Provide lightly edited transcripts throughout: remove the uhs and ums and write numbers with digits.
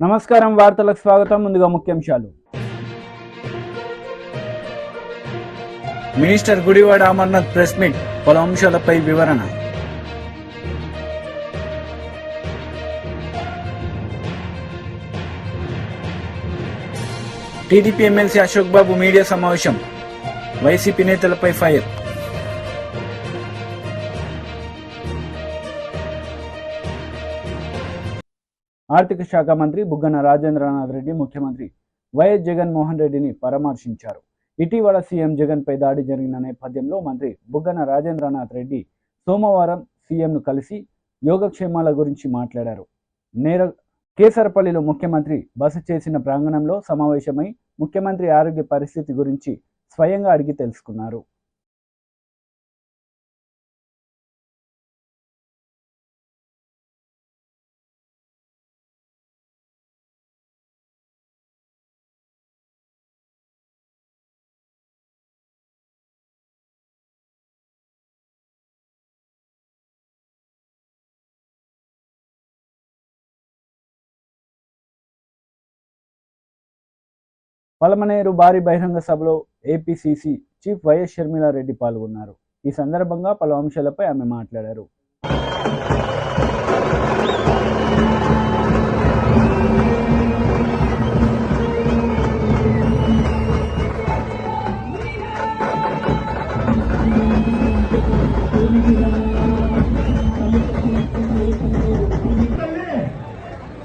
నమస్కారం, వార్తలకు స్వాగతం. ముందుగా ముఖ్యాంశాలు. Minister Gudivada Amarnath press meet, పలు అంశాలపై వివరణ. టీడీపీ ఎమ్మెల్సీ అశోక్ బాబు మీడియా సమావేశం, వైసీపీ నేతలపై ఫైర్. ఆర్థిక శాఖ మంత్రి బుగ్గన రాజేంద్రనాథ్ రెడ్డి ముఖ్యమంత్రి వైఎస్ జగన్మోహన్ రెడ్డిని పరామర్శించారు. ఇటీవల సీఎం జగన్పై దాడి జరిగిన నేపథ్యంలో మంత్రి బుగ్గన రాజేంద్రనాథ్ రెడ్డి సోమవారం సీఎంను కలిసి యోగక్షేమాల గురించి మాట్లాడారు. కేసరపల్లిలో ముఖ్యమంత్రి బస చేసిన ప్రాంగణంలో సమావేశమై ముఖ్యమంత్రి ఆరోగ్య పరిస్థితి గురించి స్వయంగా అడిగి తెలుసుకున్నారు. పలమనేరు భారీ బహిరంగ సభలో ఏపీసీసీ చీఫ్ వైఎస్ షర్మిలారెడ్డి పాల్గొన్నారు. ఈ సందర్భంగా పలు అంశాలపై ఆమె మాట్లాడారు.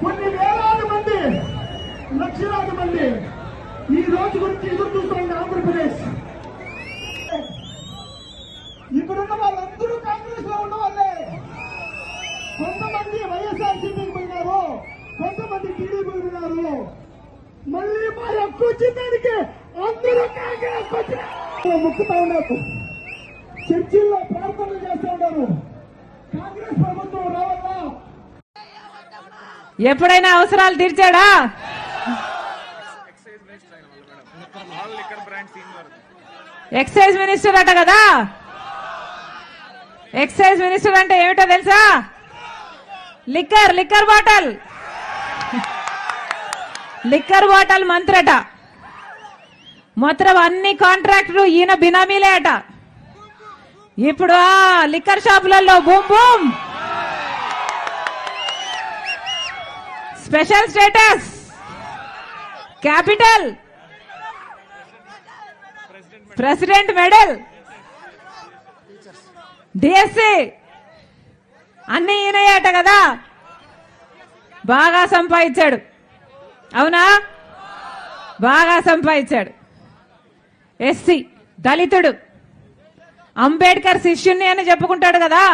కొన్ని వేలాది మంది, లక్షలాది మంది ఈ రోజు గురించి ఎదురు చూస్తున్న ఆంధ్రప్రదేశ్. ఇక్కడున్న వాళ్ళందరూ కాంగ్రెస్ లో ఉన్న వాళ్ళే. కొంతమంది వైఎస్ఆర్సీపీకి పోయినారు, కొంతమంది టీడీపీ పోయినారు. మళ్ళీ మా హక్కు వచ్చిందానికి అందరూ కాంగ్రెస్ ముక్కుతా ఉన్నారు, చర్చిల్లో ప్రార్థనలు చేస్తూ ఉన్నారు. కాంగ్రెస్ ప్రభుత్వం రావాలా? ఎప్పుడైనా అవసరాలు తీర్చాడా? ఎక్సైజ్ మినిస్టర్ అట కదా. ఎక్సైజ్ మినిస్టర్ అంటే ఏమిటో తెలుసా? లిక్కర్ బాటల్ మంత్రి అట. మొత్తం అన్ని కాంట్రాక్టులు ఈయన బినామీలే అట. ఇప్పుడు లిక్కర్ షాపులలో boom boom, special status, capital, president medal, DSC అన్ని ఈయనయ్యాట కదా. బాగా సంపాదించాడు, అవునా? బాగా సంపాదించాడు. ఎస్సీ, దళితుడు, అంబేద్కర్ శిష్యుణ్ణి అని చెప్పుకుంటాడు కదా.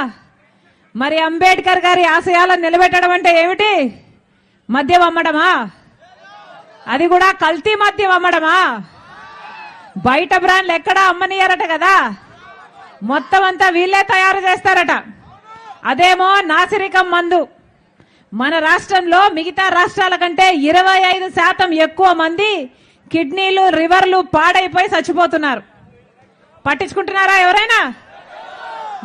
మరి అంబేద్కర్ గారి ఆశయాలను నిలబెట్టడం అంటే ఏమిటి? మద్యం అమ్మడమా? అది కూడా కల్తీ మద్యం అమ్మడమా? బయట బ్రాండ్లు ఎక్కడా అమ్మనియారట కదా. మొత్తం అంతా వీళ్ళే తయారు చేస్తారట. అదేమో నాసిరికం మందు. మన రాష్ట్రంలో మిగతా రాష్ట్రాల కంటే 25% ఎక్కువ మంది కిడ్నీలు, లివర్లు పాడైపోయి చచ్చిపోతున్నారు. పట్టించుకుంటున్నారా ఎవరైనా?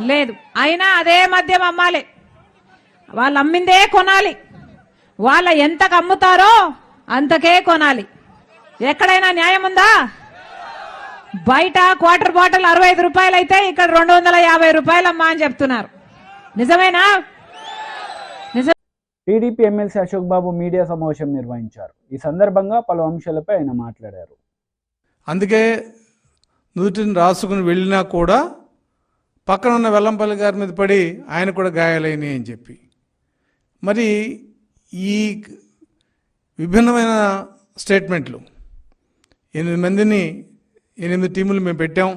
లేదు. అయినా అదే మద్యం అమ్మాలి, వాళ్ళు అమ్మిందే కొనాలి. వాళ్ళ ఎంతకు అమ్ముతారో అంతకే కొనాలి. ఎక్కడైనా న్యాయం ఉందా? బయట క్వార్టర్ బాటిల్ 65 రూపాయలు అయితే ఇక్కడ 250 రూపాయలు అమ్మా అని చెప్తున్నారు. నిజమేనా? టీడీపీ ఎమ్మెల్సీ అశోక్ బాబు మీడియా సమావేశం నిర్వహించారు. ఈ సందర్భంగా పలు అంశాలపై ఆయన మాట్లాడారు. అందుకే నుదుటిని రాసుకుని వెళ్ళినా కూడా పక్కన ఉన్న వెల్లంపల్లి గారి మీద పడి ఆయన కూడా గాయాలైనాయి అని చెప్పి, మరి ఈ విభిన్నమైన స్టేట్మెంట్లు 8 మందిని 8 టీములు మేము పెట్టాం,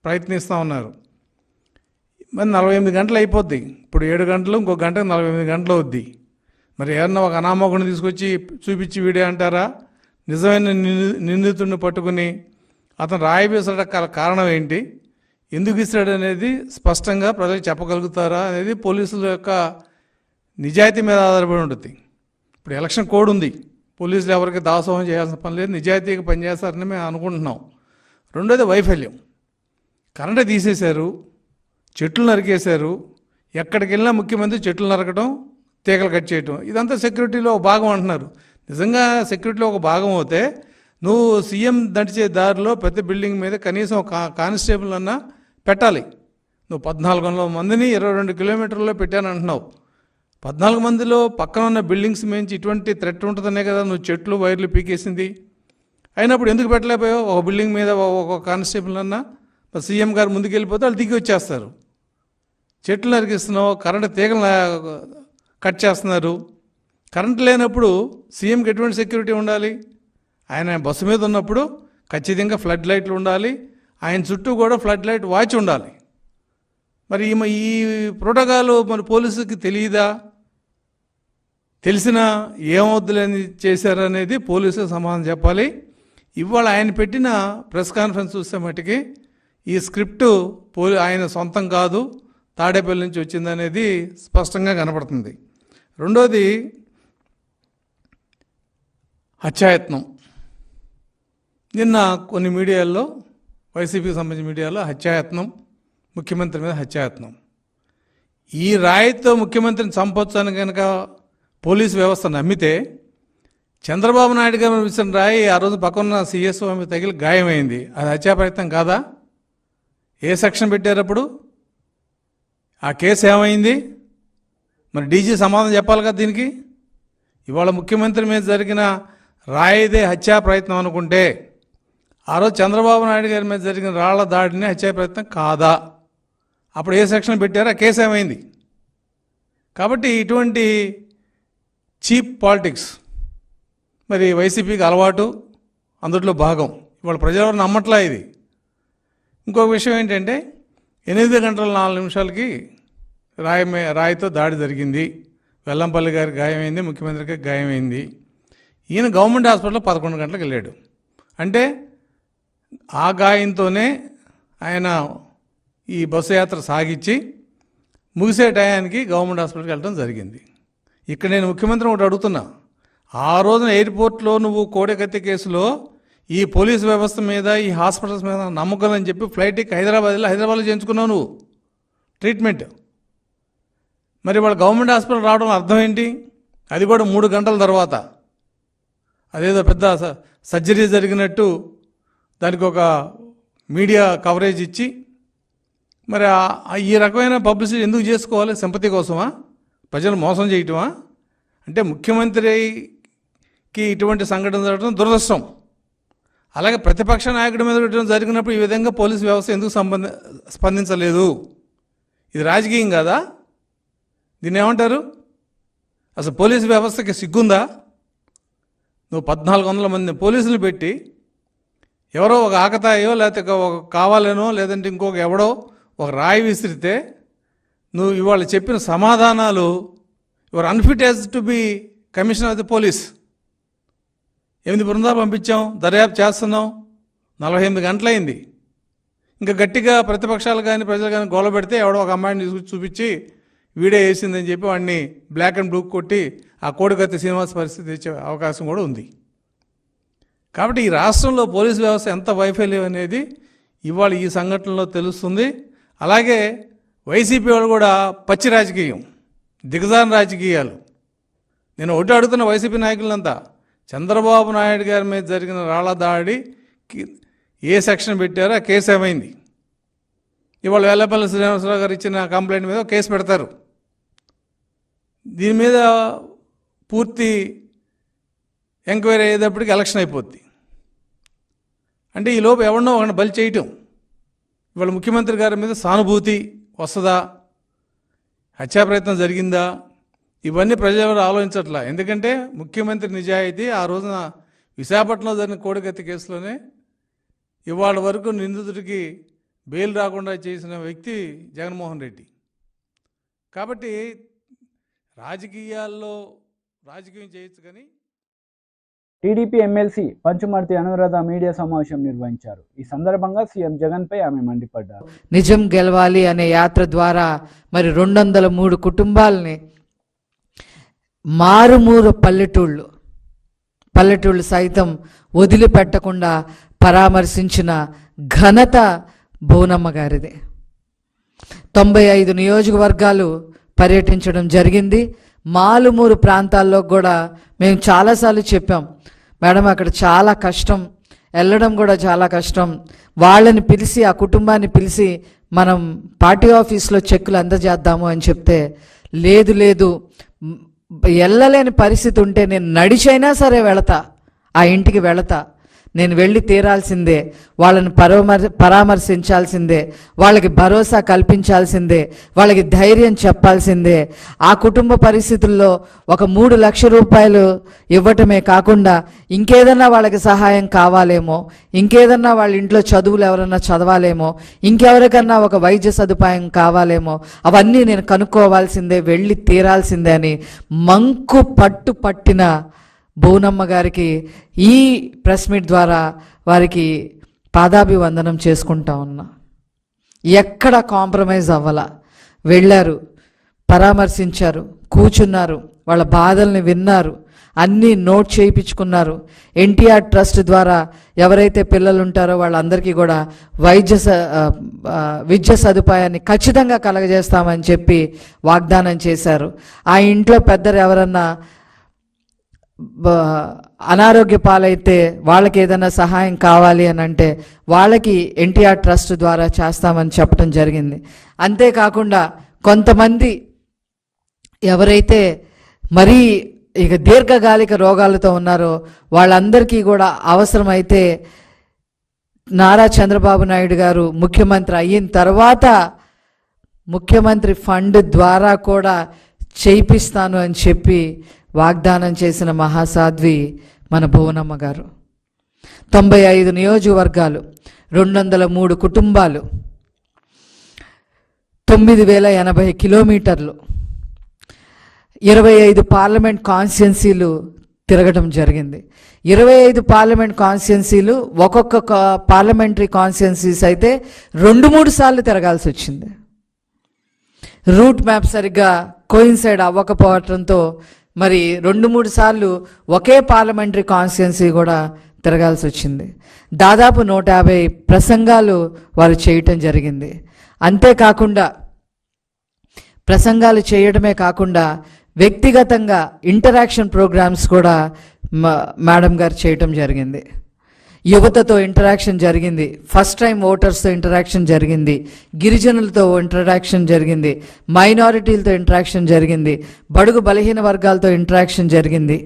ప్రయత్నిస్తూ ఉన్నారు. మరి 48 గంటలు అయిపోద్ది. ఇప్పుడు 7 గంటలు, ఇంకో గంటకు 48 గంటలు అవుద్ది. మరి ఏమన్నా ఒక అనామకుడిని తీసుకొచ్చి చూపించి వీడియో అంటారా? నిజమైన నిందితుడిని పట్టుకుని అతను రాయివేసడ కారణం ఏంటి, ఎందుకు ఇస్తాడు అనేది స్పష్టంగా ప్రజలకు చెప్పగలుగుతారా అనేది పోలీసుల యొక్క నిజాయితీ మీద ఆధారపడి ఉంటుంది. ఇప్పుడు ఎలక్షన్ కోడ్ ఉంది, పోలీసులు ఎవరికి దాసోహం చేయాల్సిన పని లేదు, నిజాయితీగా పనిచేస్తారని మేము అనుకుంటున్నాం. రెండోది వైఫల్యం. కరెంటు తీసేశారు, చెట్లు నరికేశారు. ఎక్కడికి వెళ్ళినా ముఖ్యమంత్రి చెట్లు నరకడం, తీగలు కట్ చేయటం, ఇదంతా సెక్యూరిటీలో భాగం అంటున్నారు. నిజంగా సెక్యూరిటీలో ఒక భాగం అవుతే నువ్వు సీఎం నడిచే దారిలో ప్రతి బిల్డింగ్ మీద కనీసం ఒక కానిస్టేబుల్ అన్నా పెట్టాలి. నువ్వు 1400 మందిని 22 కిలోమీటర్లలో పెట్టానంటున్నావు. 14 మందిలో పక్కన ఉన్న బిల్డింగ్స్ మించి ఇటువంటి థ్రెట్ ఉంటుందనే కదా నువ్వు చెట్లు వైర్లు పీకేసింది. అయినప్పుడు ఎందుకు పెట్టలేకపోయావు? ఒక బిల్డింగ్ మీద ఒక కానిస్టేబుల్ అన్నా సీఎం గారు ముందుకు వెళ్ళిపోతే వాళ్ళు దిగి వచ్చేస్తారు. చెట్లు నరికిస్తున్నావు, కరెంటు తీగలు కట్ చేస్తున్నారు. కరెంటు లేనప్పుడు సీఎంకి ఎటువంటి సెక్యూరిటీ ఉండాలి? ఆయన బస్సు మీద ఉన్నప్పుడు ఖచ్చితంగా ఫ్లడ్ లైట్లు ఉండాలి, ఆయన చుట్టూ కూడా ఫ్లడ్ లైట్ వాచ్ ఉండాలి. మరి ఈ ప్రోటోకాల్ మరి పోలీసుకి తెలియదా? తెలిసినా ఏమవుద్దులేని చేశారనేది పోలీసులు సమాధానం చెప్పాలి. ఇవాళ ఆయన పెట్టిన ప్రెస్ కాన్ఫరెన్స్ చూస్తే మట్టుకి ఈ స్క్రిప్టు ఆయన సొంతం కాదు, తాడేపల్లి నుంచి వచ్చిందనేది స్పష్టంగా కనపడుతుంది. రెండోది హత్యాయత్నం. నిన్న కొన్ని మీడియాల్లో, వైసీపీకి సంబంధించిన మీడియాలో హత్యాయత్నం, ముఖ్యమంత్రి మీద హత్యాయత్నం. ఈ రాయితో ముఖ్యమంత్రిని చంపొచ్చు అని కనుక పోలీసు వ్యవస్థ నమ్మితే చంద్రబాబు నాయుడు గారు విసిన రాయి ఆ రోజు పక్కన సిఎస్ఓ తగిలి గాయమైంది. అది హత్యా ప్రయత్నం కాదా? ఏ సెక్షన్ పెట్టారప్పుడు? ఆ కేసు ఏమైంది? మరి డీజీ సమాధానం చెప్పాలి కదా దీనికి. ఇవాళ ముఖ్యమంత్రి మీద జరిగిన రాయిదే హత్యా ప్రయత్నం అనుకుంటే ఆ రోజు చంద్రబాబు నాయుడు గారి మీద జరిగిన రాళ్ల దాడిని హత్యా ప్రయత్నం కాదా? అప్పుడు ఏ సెక్షన్ పెట్టారో ఆ కేసు ఏమైంది? కాబట్టి ఇటువంటి చీప్ పాలిటిక్స్ మరి వైసీపీకి అలవాటు, అందులో భాగం. ఇవాళ ప్రజలు నమ్మట్లా ఇది. ఇంకొక విషయం ఏంటంటే 8 గంటల 4 నిమిషాలకి రాయితో దాడి జరిగింది. వెల్లంపల్లి గారికి గాయమైంది, ముఖ్యమంత్రికి గాయమైంది. ఈయన గవర్నమెంట్ హాస్పిటల్లో 11 గంటలకు వెళ్ళాడు. అంటే ఆ గాయంతోనే ఆయన ఈ బస్సు యాత్ర సాగించి ముగిసే టయానికి గవర్నమెంట్ హాస్పిటల్కి వెళ్ళడం జరిగింది. ఇక్కడ నేను ముఖ్యమంత్రిని ఒకటి అడుగుతున్నా, ఆ రోజున ఎయిర్పోర్ట్లో నువ్వు కోడెకత్తి కేసులో ఈ పోలీస్ వ్యవస్థ మీద, ఈ హాస్పిటల్స్ మీద నమ్మకం అని చెప్పి ఫ్లైట్కి హైదరాబాద్లో చేయించుకున్నావు నువ్వు ట్రీట్మెంట్. మరి వాళ్ళ గవర్నమెంట్ హాస్పిటల్ రావడం అర్థం ఏంటి? అది కూడా 3 గంటల తర్వాత. అదేదో పెద్ద సర్జరీ జరిగినట్టు దానికి ఒక మీడియా కవరేజ్ ఇచ్చి మరి ఈ రకమైన పబ్లిసిటీ ఎందుకు చేసుకోవాలి? సింపతి కోసమా? ప్రజలు మోసం చేయటమా? అంటే ముఖ్యమంత్రికి ఇటువంటి సంఘటన జరగడం దురదృష్టం. అలాగే ప్రతిపక్ష నాయకుడి మీద జరిగినప్పుడు ఈ విధంగా పోలీసు వ్యవస్థ ఎందుకు స్పందించలేదు? ఇది రాజకీయం కాదా? దీన్ని ఏమంటారు? అసలు పోలీసు వ్యవస్థకి సిగ్గుందా? నువ్వు 1400 మంది పోలీసులు పెట్టి ఎవరో ఒక ఆకతాయో లేకపోతే ఒక కావాలనో లేదంటే ఇంకొక ఎవడో ఒక రాయి విసిరితే నువ్వు ఇవాళ చెప్పిన సమాధానాలు your unfit as to be commissioner of the police. 8 బృందాలు పంపించాం, దర్యాప్తు చేస్తున్నాం, 48 గంటలైంది. ఇంకా గట్టిగా ప్రతిపక్షాలు కానీ ప్రజలు కానీ గొడవ పెడితే ఎవడో ఒక అమ్మాయిని తీసుకొచ్చి చూపించి వీడియో వేసిందని చెప్పి వాడిని బ్లాక్ అండ్ బ్లూ కొట్టి ఆ కోడికత్తి శ్రీనివాస పరిస్థితి తెచ్చే అవకాశం కూడా ఉంది. కాబట్టి ఈ రాష్ట్రంలో పోలీసు వ్యవస్థ ఎంత వైఫల్యం అనేది ఇవాళ ఈ సంఘటనలో తెలుస్తుంది. అలాగే వైసీపీ వాళ్ళు కూడా పచ్చి రాజకీయం, దిగజారిన రాజకీయాలు. నేను ఒకటి అడుగుతున్న వైసీపీ నాయకులంతా, చంద్రబాబు నాయుడు గారి మీద జరిగిన రాళ్ల దాడికి ఏ సెక్షన్ పెట్టారో ఆ కేసు ఏమైంది? ఇవాళ వెల్లపల్లి శ్రీనివాసరావు గారు ఇచ్చిన కంప్లైంట్ మీద కేసు పెడతారు. దీని మీద పూర్తి ఎంక్వైరీ అయ్యేటప్పటికి ఎలక్షన్ అయిపోద్ది. అంటే ఈ లోపు ఎవరినో ఒకరిని బలి చేయటం. ఇవాళ ముఖ్యమంత్రి గారి మీద సానుభూతి వస్తుందా? హత్యా ప్రయత్నం జరిగిందా? ఇవన్నీ ప్రజలు ఆలోచించట్లా. ఎందుకంటే ముఖ్యమంత్రి నిజాయితీ ఆ రోజున విశాఖపట్నంలో జరిగిన కోడికత్తి కేసులోనే ఇవాళ వరకు నిందితుడికి బెయిల్ రాకుండా చేసిన వ్యక్తి జగన్మోహన్ రెడ్డి. కాబట్టి రాజకీయాల్లో రాజకీయం చేయొచ్చు కానీ. TDP MLC Panchumarthi Anuradha media సమావేశం నిర్వహించారు. ఈ సందర్భంగా సీఎం జగన్పై ఆమె మండిపడ్డారు. నిజం గెలవాలి అనే యాత్ర ద్వారా మరి 203 కుటుంబాలని మారుమూరు పల్లెటూళ్ళు సైతం వదిలిపెట్టకుండా పరామర్శించిన ఘనత బోనమ్మ గారిదే. 95 నియోజకవర్గాలు పర్యటించడం జరిగింది. మాలుమూరు ప్రాంతాల్లో కూడా మేము చాలాసార్లు చెప్పాం, మేడం అక్కడ చాలా కష్టం, వెళ్ళడం కూడా చాలా కష్టం, వాళ్ళని పిలిచి ఆ కుటుంబాన్ని పిలిచి మనం పార్టీ ఆఫీస్లో చెక్కులు అందజేద్దాము అని చెప్తే, లేదు వెళ్ళలేని పరిస్థితి ఉంటే నేను నడిచైనా సరే వెళతా, ఆ ఇంటికి వెళతా, నేను వెళ్ళి తీరాల్సిందే, వాళ్ళని పరామర్శించాల్సిందే, వాళ్ళకి భరోసా కల్పించాల్సిందే, వాళ్ళకి ధైర్యం చెప్పాల్సిందే. ఆ కుటుంబ పరిస్థితుల్లో ఒక 3 లక్షల రూపాయలు ఇవ్వటమే కాకుండా ఇంకేదన్నా వాళ్ళకి సహాయం కావాలేమో, ఇంకేదన్నా వాళ్ళ ఇంట్లో చదువులు ఎవరన్నా చదవాలేమో, ఇంకెవరికన్నా ఒక వైద్య సదుపాయం కావాలేమో, అవన్నీ నేను కనుక్కోవాల్సిందే, వెళ్ళి తీరాల్సిందే అని మంకు పట్టిన బోనమ్మ గారికి ఈ ప్రెస్ మీట్ ద్వారా వారికి పాదాభివందనం చేసుకుంటా ఉన్నా. ఎక్కడ కాంప్రమైజ్ అవ్వాల, వెళ్ళారు, పరామర్శించారు, కూర్చున్నారు, వాళ్ళ బాధల్ని విన్నారు, అన్నీ నోట్ చేయించుకున్నారు. ఎన్టీఆర్ ట్రస్ట్ ద్వారా ఎవరైతే పిల్లలు ఉంటారో వాళ్ళందరికీ కూడా విద్య సదుపాయాన్ని ఖచ్చితంగా కలగజేస్తామని చెప్పి వాగ్దానం చేశారు. ఆ ఇంట్లో పెద్దలు ఎవరన్నా అనారోగ్య పాలైతే వాళ్ళకి ఏదైనా సహాయం కావాలి అని అంటే వాళ్ళకి ఎన్టీఆర్ ట్రస్ట్ ద్వారా చేస్తామని చెప్పడం జరిగింది. అంతేకాకుండా కొంతమంది ఎవరైతే మరీ ఇక దీర్ఘకాలిక రోగాలతో ఉన్నారో వాళ్ళందరికీ కూడా అవసరమైతే నారా చంద్రబాబు నాయుడు గారు ముఖ్యమంత్రి అయిన తర్వాత ముఖ్యమంత్రి ఫండ్ ద్వారా కూడా చేయిస్తాను అని చెప్పి వాగ్దానం చేసిన మహాసాధ్వి మన భువనమ్మ గారు. 95 నియోజకవర్గాలు, 203 కుటుంబాలు, 9080 కిలోమీటర్లు, 25 పార్లమెంట్ కాన్స్టిట్యున్సీలు తిరగడం జరిగింది. 25 పార్లమెంట్ కాన్స్టిట్యున్సీలు, ఒక్కొక్క పార్లమెంటరీ కాన్స్టిట్యున్సీస్ అయితే 2-3 సార్లు తిరగాల్సి వచ్చింది. రూట్ మ్యాప్ సరిగ్గా కోయిన్సైడ్ అవ్వకపోవడంతో మరి 2-3 సార్లు ఒకే పార్లమెంటరీ కాన్స్టిట్యున్సీ కూడా తిరగాల్సి వచ్చింది. దాదాపు 150 ప్రసంగాలు వారు చేయటం జరిగింది. అంతేకాకుండా ప్రసంగాలు చేయడమే కాకుండా వ్యక్తిగతంగా ఇంటరాక్షన్ ప్రోగ్రామ్స్ కూడా మేడం గారు చేయటం జరిగింది. యువతతో ఇంటరాక్షన్ జరిగింది, ఫస్ట్ టైం ఓటర్స్తో ఇంటరాక్షన్ జరిగింది, గిరిజనులతో ఇంటరాక్షన్ జరిగింది, మైనారిటీలతో ఇంటరాక్షన్ జరిగింది, బడుగు బలహీన వర్గాలతో ఇంటరాక్షన్ జరిగింది.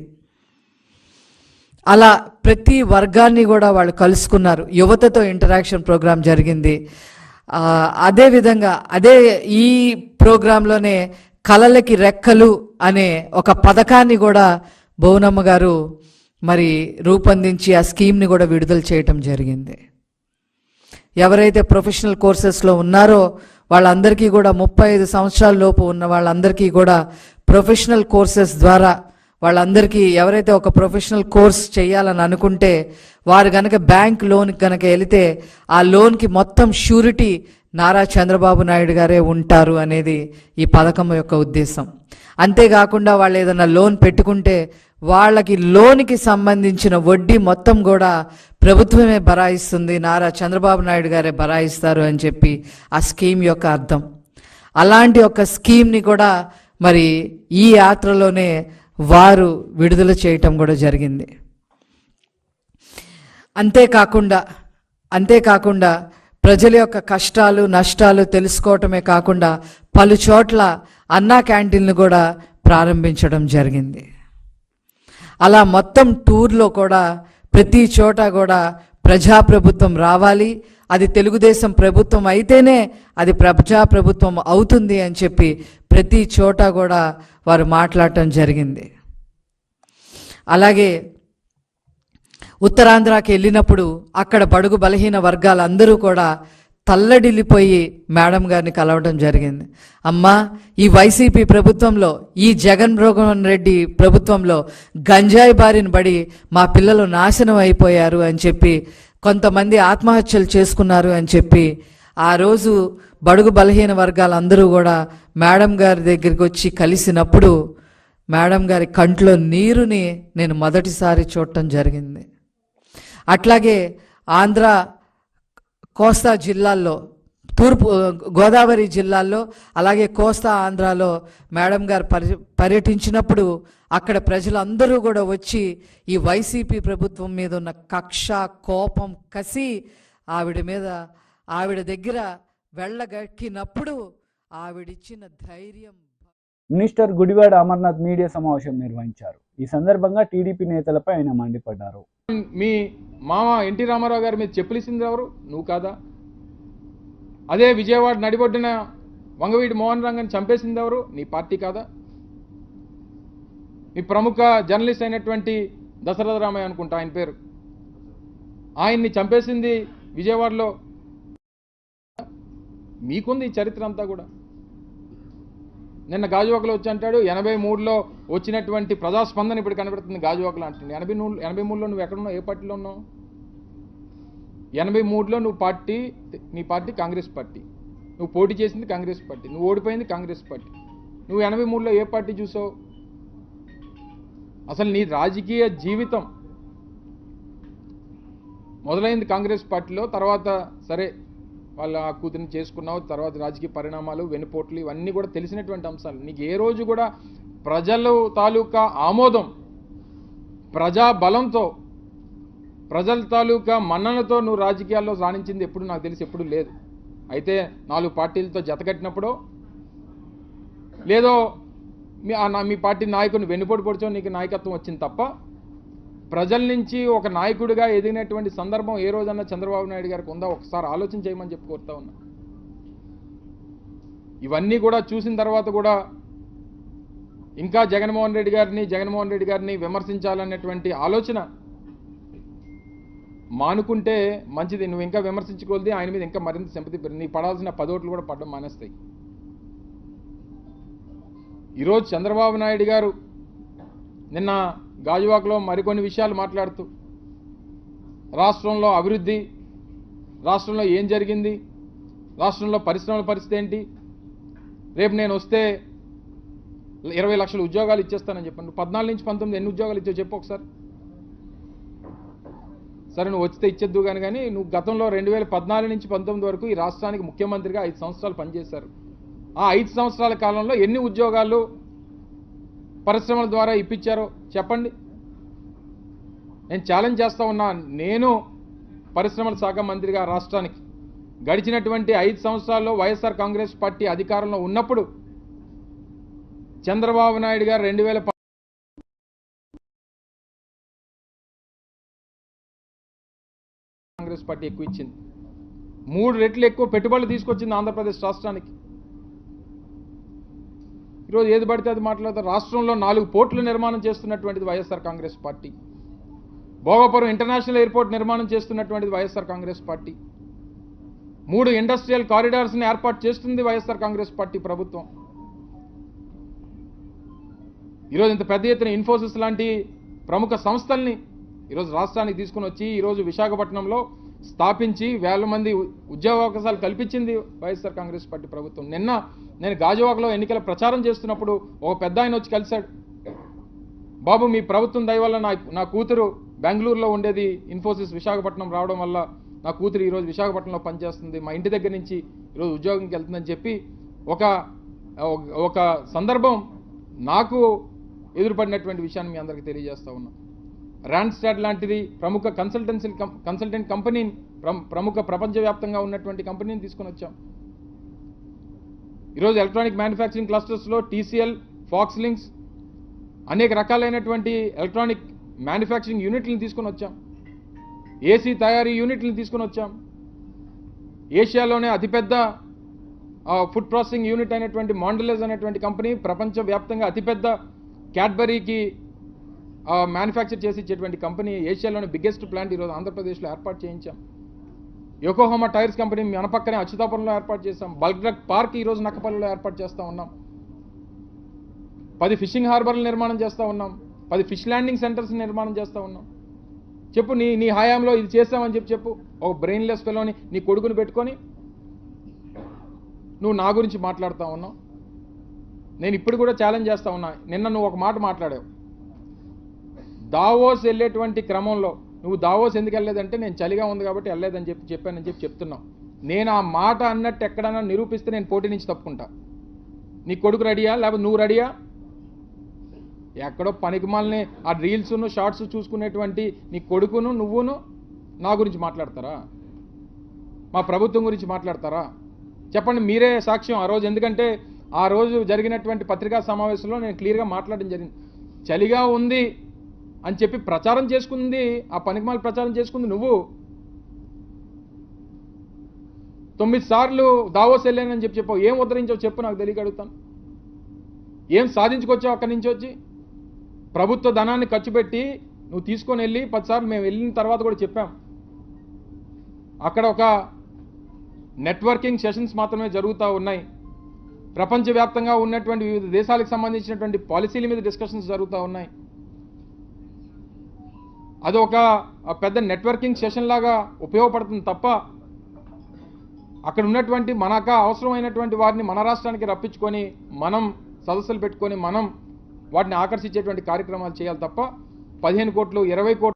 అలా ప్రతి వర్గాన్ని కూడా వాళ్ళు కలుసుకున్నారు. యువతతో ఇంటరాక్షన్ ప్రోగ్రాం జరిగింది. అదేవిధంగా ఈ ప్రోగ్రాంలోనే కళలకి రెక్కలు అనే ఒక పథకాన్ని కూడా భువనమ్మ గారు మరి రూపొందించి ఆ స్కీమ్ని కూడా విడుదల చేయటం జరిగింది. ఎవరైతే ప్రొఫెషనల్ కోర్సెస్లో ఉన్నారో వాళ్ళందరికీ కూడా 35 సంవత్సరాల లోపు ఉన్న వాళ్ళందరికీ కూడా ప్రొఫెషనల్ కోర్సెస్ ద్వారా వాళ్ళందరికీ ఎవరైతే ఒక ప్రొఫెషనల్ కోర్స్ చేయాలని అనుకుంటే వారు కనుక బ్యాంక్ లోన్కి కనుక వెళితే ఆ లోన్కి మొత్తం షూరిటీ నారా చంద్రబాబు నాయుడు గారే ఉంటారు అనేది ఈ పథకం యొక్క ఉద్దేశం. అంతేకాకుండా వాళ్ళు ఏదైనా లోన్ పెట్టుకుంటే వాళ్ళకి లోన్కి సంబంధించిన వడ్డీ మొత్తం కూడా ప్రభుత్వమే బరాయిస్తుంది, నారా చంద్రబాబు నాయుడు గారే బరాయిస్తారు అని చెప్పి ఆ స్కీమ్ యొక్క అర్థం. అలాంటి ఒక స్కీమ్ని కూడా మరి ఈ యాత్రలోనే వారు విడుదల చేయటం కూడా జరిగింది. అంతేకాకుండా ప్రజల యొక్క కష్టాలు నష్టాలు తెలుసుకోవటమే కాకుండా పలు చోట్ల అన్నా క్యాంటీన్లు కూడా ప్రారంభించడం జరిగింది. అలా మొత్తం టూర్లో కూడా ప్రతి చోట కూడా ప్రజాప్రభుత్వం రావాలి, అది తెలుగుదేశం ప్రభుత్వం అయితేనే అది ప్రజాప్రభుత్వం అవుతుంది అని చెప్పి ప్రతి చోట కూడా వారు మాట్లాడటం జరిగింది. అలాగే ఉత్తరాంధ్రకి వెళ్ళినప్పుడు అక్కడ బడుగు బలహీన వర్గాలందరూ కూడా తల్లడిల్లిపోయి మేడం గారిని కలవడం జరిగింది. అమ్మా, ఈ వైసీపీ ప్రభుత్వంలో, ఈ జగన్మోహన్ రెడ్డి ప్రభుత్వంలో గంజాయి బారిన పడి మా పిల్లలు నాశనం అయిపోయారు అని చెప్పి, కొంతమంది ఆత్మహత్యలు చేసుకున్నారు అని చెప్పి ఆ రోజు బడుగు బలహీన వర్గాలందరూ కూడా మేడం గారి దగ్గరికి వచ్చి కలిసినప్పుడు మేడం గారి కంట్లో నీరుని నేను మొదటిసారి చూడటం జరిగింది. అట్లాగే ఆంధ్ర కోస్తా జిల్లాల్లో తూర్పు గోదావరి జిల్లాల్లో అలాగే కోస్తా ఆంధ్రాలో మేడం గారు పర్యటించినప్పుడు అక్కడ ప్రజలందరూ కూడా వచ్చి ఈ వైసీపీ ప్రభుత్వం మీద ఉన్న కక్ష, కోపం, కసి ఆవిడ దగ్గర వెళ్ళగక్కినప్పుడు ఆవిడిచ్చిన ధైర్యం. మినిస్టర్ గుడివాడ అమర్నాథ్ మీడియా సమావేశం నిర్వహించారు. ఈ సందర్భంగా టీడీపీ నేతలపై ఆయన మండిపడ్డారు. మీ మామ ఎన్టీ రామారావు గారి మీద చెప్పులిసింది ఎవరు? నువ్వు కాదా? అదే విజయవాడ నడిబొడ్డున వంగవీటి మోహన్ రంగని చంపేసింది ఎవరు? నీ పార్టీ కాదా? మీ ప్రముఖ జర్నలిస్ట్ అయినటువంటి దశరథ రామయ్య అనుకుంటా ఆయన పేరు, ఆయన్ని చంపేసింది విజయవాడలో. మీకుంది ఈ చరిత్ర అంతా కూడా. నిన్న గాజువాకలో వచ్చి అంటాడు 83లో వచ్చినటువంటి ప్రజాస్పందన ఇప్పుడు కనబడుతుంది గాజువాకలో అంటుంది. 83లో నువ్వు ఎక్కడున్నావు? ఏ పార్టీలో ఉన్నావు? 83లో నీ పార్టీ కాంగ్రెస్ పార్టీ, నువ్వు పోటీ చేసింది కాంగ్రెస్ పార్టీ, నువ్వు ఓడిపోయింది కాంగ్రెస్ పార్టీ. నువ్వు 83లో ఏ పార్టీ చూసావు? అసలు నీ రాజకీయ జీవితం మొదలైంది కాంగ్రెస్ పార్టీలో. తర్వాత సరే వాళ్ళ కూతురిని చేసుకున్నావు, తర్వాత రాజకీయ పరిణామాలు, వెనుపోట్లు ఇవన్నీ కూడా తెలిసినటువంటి అంశాలు. నీకు ఏ రోజు కూడా ప్రజల తాలూకా ఆమోదం, ప్రజా బలంతో, ప్రజల తాలూకా మన్ననతో నువ్వు రాజకీయాల్లో రాణించింది ఎప్పుడు నాకు తెలిసి ఎప్పుడు లేదు. అయితే 4 పార్టీలతో జతకట్టినప్పుడు లేదో మీ పార్టీ నాయకుని వెన్నుపోటు పొడిచో నీకు నాయకత్వం వచ్చింది తప్ప ప్రజల నుంచి ఒక నాయకుడిగా ఎదిగినటువంటి సందర్భం ఏ రోజన్నా చంద్రబాబు నాయుడు గారికి ఉందా? ఒకసారి ఆలోచన చేయమని చెప్పి కోరుతా ఉన్నా. ఇవన్నీ కూడా చూసిన తర్వాత కూడా ఇంకా జగన్మోహన్ రెడ్డి గారిని విమర్శించాలనేటువంటి ఆలోచన మానుకుంటే మంచిది. నువ్వు ఇంకా విమర్శించుకోలేది, ఆయన మీద ఇంకా మరింత సింపతి పెరిగింది. నీ పడాల్సిన 10 ఓట్లు కూడా పడడం మానేస్తాయి. ఈరోజు చంద్రబాబు నాయుడు గారు నిన్న గాజువాకలో మరికొన్ని విషయాలు మాట్లాడుతూ రాష్ట్రంలో అభివృద్ధి, రాష్ట్రంలో ఏం జరిగింది, రాష్ట్రంలో పరిశ్రమల పరిస్థితి ఏంటి, రేపు నేను వస్తే 20 లక్షల ఉద్యోగాలు ఇచ్చేస్తానని చెప్పాను. 14 నుంచి 19 ఎన్ని ఉద్యోగాలు ఇచ్చావు చెప్పు ఒకసారి. సరే నువ్వు వచ్చితే ఇచ్చేద్దు కానీ నువ్వు గతంలో 2014 నుంచి 19 వరకు ఈ రాష్ట్రానికి ముఖ్యమంత్రిగా 5 సంవత్సరాలు పనిచేశారు. ఆ 5 సంవత్సరాల కాలంలో ఎన్ని ఉద్యోగాలు పరిశ్రమల ద్వారా ఇప్పించారో చెప్పండి. నేను ఛాలెంజ్ చేస్తా ఉన్నా. నేను పరిశ్రమల శాఖ మంత్రిగా రాష్ట్రానికి గడిచినటువంటి 5 సంవత్సరాల్లో వైఎస్ఆర్ కాంగ్రెస్ పార్టీ అధికారంలో ఉన్నప్పుడు చంద్రబాబు నాయుడు గారు 2010 కాంగ్రెస్ పార్టీ ఎక్కువ ఇచ్చింది. 3 రెట్లు ఎక్కువ పెట్టుబడులు తీసుకొచ్చింది ఆంధ్రప్రదేశ్ రాష్ట్రానికి. ఈరోజు ఏది పడితే అది మాట్లాడతారు. రాష్ట్రంలో 4 పోర్టులు నిర్మాణం చేస్తున్నటువంటిది వైఎస్ఆర్ కాంగ్రెస్ పార్టీ. భోగపురం ఇంటర్నేషనల్ ఎయిర్పోర్ట్ నిర్మాణం చేస్తున్నటువంటిది వైఎస్ఆర్ కాంగ్రెస్ పార్టీ. 3 ఇండస్ట్రియల్ కారిడార్స్ని ఏర్పాటు చేస్తుంది వైఎస్ఆర్ కాంగ్రెస్ పార్టీ ప్రభుత్వం. ఈరోజు ఇంత పెద్ద ఎత్తున ఇన్ఫోసిస్ లాంటి ప్రముఖ సంస్థల్ని ఈరోజు రాష్ట్రానికి తీసుకుని వచ్చి ఈరోజు విశాఖపట్నంలో స్థాపించి 1000 మంది ఉద్యోగావకాశాలు కల్పించింది వైఎస్ఆర్ కాంగ్రెస్ పార్టీ ప్రభుత్వం. నిన్న నేను గాజువాకలో ఎన్నికల ప్రచారం చేస్తున్నప్పుడు ఒక పెద్ద ఆయన వచ్చి కలిశాడు. బాబు మీ ప్రభుత్వం దయ వల్ల నా కూతురు బెంగళూరులో ఉండేది, ఇన్ఫోసిస్ విశాఖపట్నం రావడం వల్ల నా కూతురు ఈరోజు విశాఖపట్నంలో పనిచేస్తుంది, మా ఇంటి దగ్గర నుంచి ఈరోజు ఉద్యోగంకి వెళ్తుందని చెప్పి ఒక సందర్భం నాకు ఎదురుపడినటువంటి విషయాన్ని మీ అందరికీ తెలియజేస్తా ఉన్నాం. ర్యాండ్స్టాడ్ లాంటిది ప్రముఖ కన్సల్టెంట్ కంపెనీని, ప్రముఖ ప్రపంచవ్యాప్తంగా ఉన్నటువంటి కంపెనీని తీసుకొని వచ్చాం. ఈరోజు ఎలక్ట్రానిక్ మ్యానుఫ్యాక్చరింగ్ క్లస్టర్స్లో టీసీఎల్, ఫాక్స్లింక్స్ అనేక రకాలైనటువంటి ఎలక్ట్రానిక్ మ్యానుఫ్యాక్చరింగ్ యూనిట్లను తీసుకొని వచ్చాం. ఏసీ తయారీ యూనిట్లను తీసుకొని వచ్చాం. ఏషియాలోనే అతిపెద్ద ఫుడ్ ప్రాసెసింగ్ యూనిట్ అయినటువంటి మాండలేజ్ అనేటువంటి కంపెనీ ప్రపంచవ్యాప్తంగా అతిపెద్ద క్యాడ్బరీకి మ్యానుఫ్యాక్చర్ చేసి ఇచ్చేటువంటి కంపెనీ, ఏషియాలోని బిగ్గెస్ట్ ప్లాంట్ ఈరోజు ఆంధ్రప్రదేశ్లో ఏర్పాటు చేయించాం. యోకోహామా టైర్స్ కంపెనీ మన పక్కనే అచ్యుతాపురంలో ఏర్పాటు చేస్తాం. బల్క్ డ్రగ్ పార్క్ ఈరోజు నక్కపల్లిలో ఏర్పాటు చేస్తూ ఉన్నాం. 10 ఫిషింగ్ హార్బర్లు నిర్మాణం చేస్తూ ఉన్నాం. 10 ఫిష్ ల్యాండింగ్ సెంటర్స్ నిర్మాణం చేస్తూ ఉన్నాం. చెప్పు నీ హయాంలో ఇది చేస్తామని చెప్పు. ఒక బ్రెయిన్లెస్ ఫెలోని నీ కొడుకుని పెట్టుకొని నువ్వు నా గురించి మాట్లాడుతూ ఉన్నావు. నేను ఇప్పుడు కూడా ఛాలెంజ్ చేస్తూ ఉన్నా. నిన్న నువ్వు ఒక మాట మాట్లాడావు. దావోస్ వెళ్ళేటువంటి క్రమంలో నువ్వు దావోస్ ఎందుకు వెళ్ళలేదంటే నేను చలిగా ఉంది కాబట్టి వెళ్ళలేదని చెప్పానని చెప్తున్నావు. నేను ఆ మాట అన్నట్టు ఎక్కడన్నా నిరూపిస్తే నేను పోటీ నుంచి తప్పుకుంటా. నీ కొడుకు రెడీయా, లేకపోతే నువ్వు రెడీయా? ఎక్కడో పనికిమాలని ఆ రీల్స్ను షార్ట్స్ చూసుకునేటువంటి నీ కొడుకును నువ్వును నా గురించి మాట్లాడతారా? మా ప్రభుత్వం గురించి మాట్లాడతారా? చెప్పండి, మీరే సాక్ష్యం ఆ రోజు. ఎందుకంటే ఆ రోజు జరిగినటువంటి పత్రికా సమావేశంలో నేను క్లియర్గా మాట్లాడడం జరిగింది. చలిగా ఉంది అని చెప్పి ప్రచారం చేసుకుంది, ఆ పనికిమాల ప్రచారం చేసుకుంది నువ్వు. 9 సార్లు దావోస్ వెళ్ళానని చెప్పావు. ఏం ఉద్ధరించావు చెప్పు, నాకు తెలియక అడుగుతాను. ఏం సాధించుకొచ్చావు అక్కడి నుంచి వచ్చి? ప్రభుత్వ ధనాన్ని ఖర్చు పెట్టి నువ్వు తీసుకొని వెళ్ళి 10 సార్లు మేము వెళ్ళిన తర్వాత కూడా చెప్పాం, అక్కడ ఒక నెట్వర్కింగ్ సెషన్స్ మాత్రమే జరుగుతూ ఉన్నాయి. ప్రపంచవ్యాప్తంగా ఉన్నటువంటి వివిధ దేశాలకు సంబంధించినటువంటి పాలసీల మీద డిస్కషన్స్ జరుగుతూ ఉన్నాయి. అది ఒక పెద్ద నెట్వర్కింగ్ సెషన్ లాగా ఉపయోగపడుతుంది తప్ప అక్కడ ఉన్నటువంటి మనకు అవసరమైనటువంటి వారిని మన రాష్ట్రానికి రప్పించుకొని మనం సదస్సులు పెట్టుకొని మనం వాటిని ఆకర్షించేటువంటి కార్యక్రమాలు చేయాలి తప్ప 15 కోట్లు 20 కోట్లు.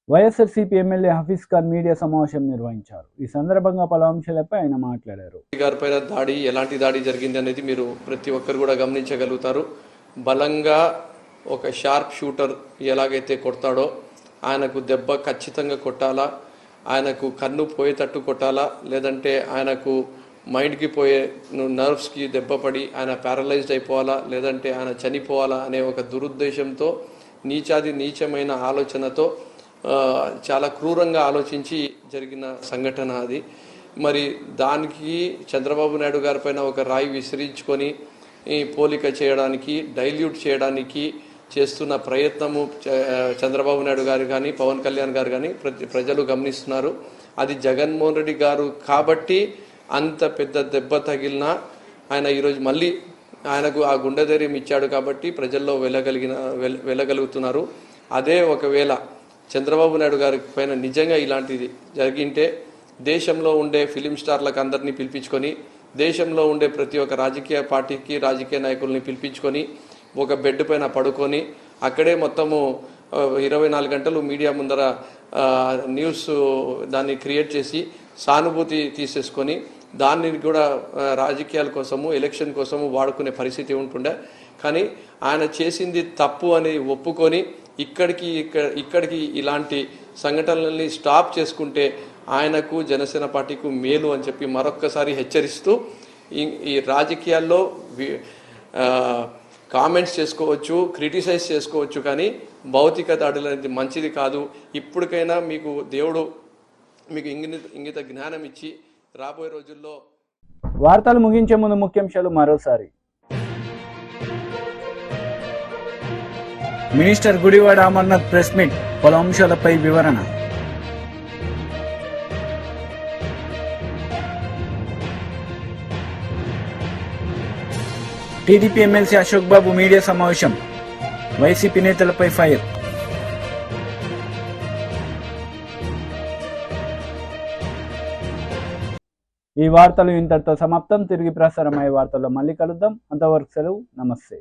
వైఎస్ఆర్సీపీ ఎమ్మెల్యే హఫీజ్ ఖాన్ మీడియా సమావేశం నిర్వహించారు. ఈ సందర్భంగా పలు అంశాలపై ఆయన మాట్లాడారు. గారిపైన దాడి, ఎలాంటి దాడి జరిగింది అనేది మీరు ప్రతి ఒక్కరు కూడా గమనించగలుగుతారు. బలంగా ఒక షార్ప్ షూటర్ ఎలాగైతే కొడతాడో ఆయనకు దెబ్బ ఖచ్చితంగా కొట్టాలా, ఆయనకు కన్ను పోయేటట్టు కొట్టాలా, లేదంటే ఆయనకు మైండ్కి పోయే నర్వ్స్కి దెబ్బ పడి ఆయన ప్యారలైజ్డ్ అయిపోవాలా, లేదంటే ఆయన చనిపోవాలా అనే ఒక దురుద్దేశంతో నీచమైన ఆలోచనతో చాలా క్రూరంగా ఆలోచించి జరిగిన సంఘటన అది. మరి దానికి చంద్రబాబు నాయుడు గారి పైన ఒక రాయి విసిరించుకొని పోలిక చేయడానికి, డైల్యూట్ చేయడానికి చేస్తున్న ప్రయత్నము చంద్రబాబు నాయుడు గారు కానీ పవన్ కళ్యాణ్ గారు కానీ ప్రజలు గమనిస్తున్నారు. అది జగన్మోహన్ రెడ్డి గారు కాబట్టి అంత పెద్ద దెబ్బ తగిలినా ఆయన ఈరోజు మళ్ళీ ఆయనకు ఆ గుండె ధైర్యం ఇచ్చాడు కాబట్టి ప్రజల్లో వెళ్ళగలుగుతున్నారు. అదే ఒకవేళ చంద్రబాబు నాయుడు గారి పైన నిజంగా ఇలాంటిది జరిగింటే దేశంలో ఉండే ఫిలిం స్టార్లకు అందరినీ పిలిపించుకొని, దేశంలో ఉండే ప్రతి ఒక్క రాజకీయ పార్టీకి రాజకీయ నాయకుల్ని పిలిపించుకొని ఒక బెడ్ పైన పడుకొని అక్కడే మొత్తము 24 గంటలు మీడియా ముందర న్యూస్ దాన్ని క్రియేట్ చేసి సానుభూతి తీసేసుకొని దాన్ని కూడా రాజకీయాల కోసము, ఎలక్షన్ కోసము వాడుకునే పరిస్థితి ఉంటుండే. కానీ ఆయన చేసింది తప్పు అని ఒప్పుకొని ఇక్కడికి ఇలాంటి సంఘటనల్ని స్టాప్ చేసుకుంటే ఆయనకు జనసేన పార్టీకు మేలు అని చెప్పి మరొక్కసారి హెచ్చరిస్తూ ఈ రాజకీయాల్లో కామెంట్స్ చేసుకోవచ్చు, క్రిటిసైజ్ చేసుకోవచ్చు, కానీ భౌతిక దాడులు అనేది మంచిది కాదు. ఇప్పటికైనా మీకు దేవుడు మీకు ఇంగిత జ్ఞానం ఇచ్చి రాబోయే రోజుల్లో. వార్తలు ముగించే ముందు ముఖ్యాంశాలు మరోసారి. Minister Gudivada Amarnath press meet, పలు అంశాలపై వివరణ. టీడీపీ ఎమ్మెల్సీ అశోక్ బాబు మీడియా సమావేశం, వైసీపీ నేతలపై ఫైర్. ఈ వార్తలు ఇంతటితో సమాప్తం. తిరిగి ప్రసారమయ్యే వార్తల్లో మళ్ళీ కలుద్దాం. అంతవరకు సెలవు. నమస్తే.